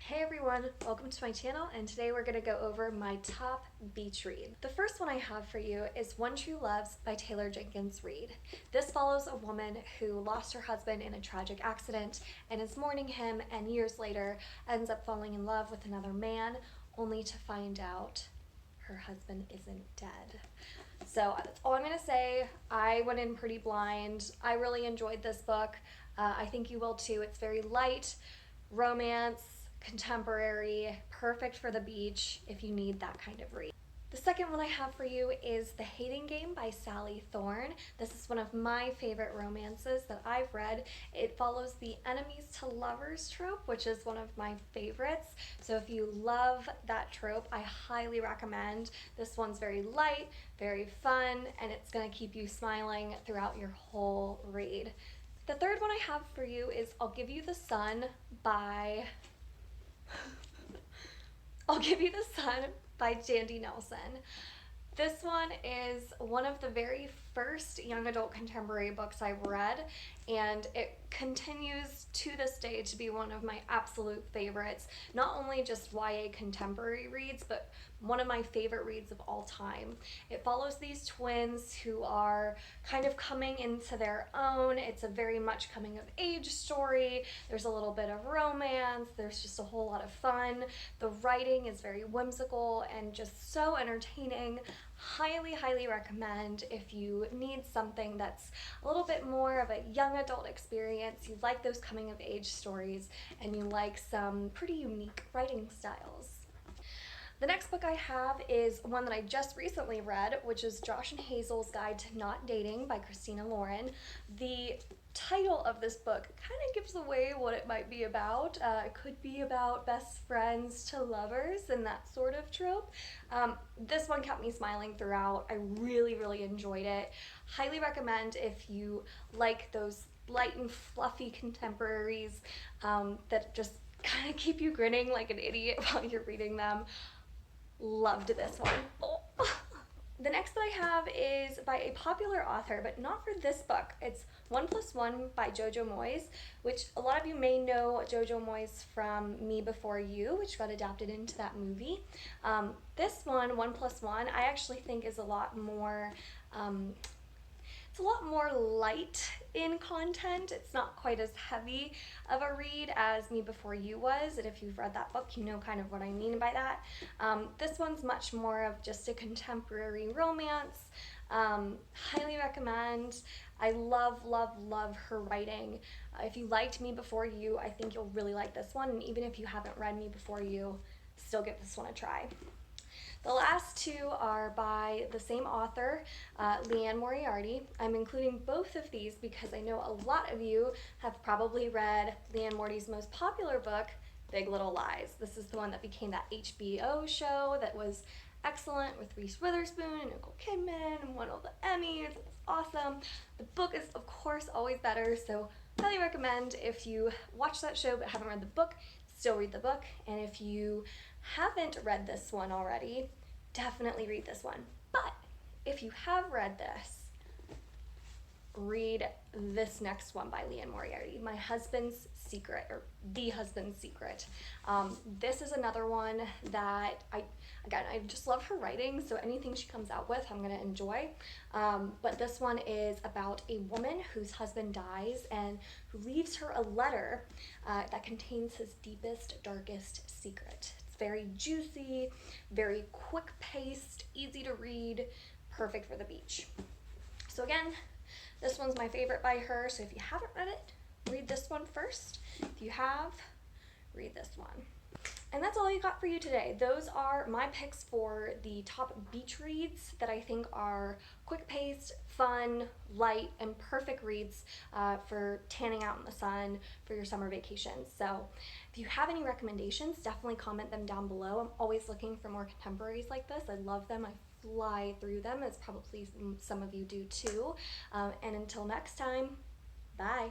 Hey everyone, welcome to my channel, and today we're going to go over my top beach read. The first one I have for you is One True Loves by Taylor Jenkins Reid. This follows a woman who lost her husband in a tragic accident and is mourning him, and years later ends up falling in love with another man, only to find out her husband isn't dead. So that's all I'm going to say. I went in pretty blind. I really enjoyed this book. I think you will too. It's very light, romance, contemporary, perfect for the beach if you need that kind of read. The second one I have for you is The Hating Game by Sally Thorne. This is one of my favorite romances that I've read. It follows the enemies to lovers trope, which is one of my favorites. So if you love that trope, I highly recommend. This one's very light, very fun, and it's going to keep you smiling throughout your whole read. The third one I have for you is I'll Give You the Sun by Jandy Nelson. This one is one of the very first young adult contemporary books I've read, and it continues to this day to be one of my absolute favorites. Not only just YA contemporary reads, but one of my favorite reads of all time. It follows these twins who are kind of coming into their own. It's a very much coming of age story. There's a little bit of romance. There's just a whole lot of fun. The writing is very whimsical and just so entertaining. Highly recommend if you need something that's a little bit more of a young adult experience, you like those coming of age stories, and you like some pretty unique writing styles. The next book I have is one that I just recently read, which is Josh and Hazel's Guide to Not Dating by Christina Lauren. The title of this book kind of gives away what it might be about. It could be about best friends to lovers and that sort of trope. This one kept me smiling throughout. I really enjoyed it. Highly recommend if you like those light and fluffy contemporaries that just kind of keep you grinning like an idiot while you're reading them. Loved this one. Oh. The next that I have is by a popular author, but not for this book. It's 1+1 by Jojo Moyes, which a lot of you may know Jojo Moyes from Me Before You, which got adapted into that movie. This one, 1+1, I actually think is a lot more light in content. It's not quite as heavy of a read as Me Before You was, and if you've read that book, you know kind of what I mean by that. This one's much more of just a contemporary romance. Highly recommend. I love her writing. If you liked Me Before You, I think you'll really like this one, and even if you haven't read Me Before You, still give this one a try. The last two are by the same author, Anne Moriarty. I'm including both of these because I know a lot of you have probably read Anne Moriarty's most popular book, Big Little Lies. This is the one that became that HBO show that was excellent with Reese Witherspoon and Nicole Kidman and won all the Emmys. It was awesome. The book is, of course, always better, so highly recommend if you watch that show but haven't read the book, still read the book. And if you haven't read this one already, definitely read this one. But if you have read this, read this next one by Anne Moriarty, My Husband's Secret, or The Husband's Secret. This is another one that I just love her writing, so anything she comes out with I'm gonna enjoy. But this one is about a woman whose husband dies and who leaves her a letter that contains his deepest, darkest secret. It's very juicy, very quick-paced, easy to read, perfect for the beach. So again, this one's my favorite by her, so if you haven't read it, read this one first. If you have, read this one. And that's all I got for you today. Those are my picks for the top beach reads that I think are quick-paced, fun, light, and perfect reads for tanning out in the sun for your summer vacation. So if you have any recommendations, definitely comment them down below. I'm always looking for more contemporaries like this. I love them. I fly through them, as probably some of you do too. And until next time, bye.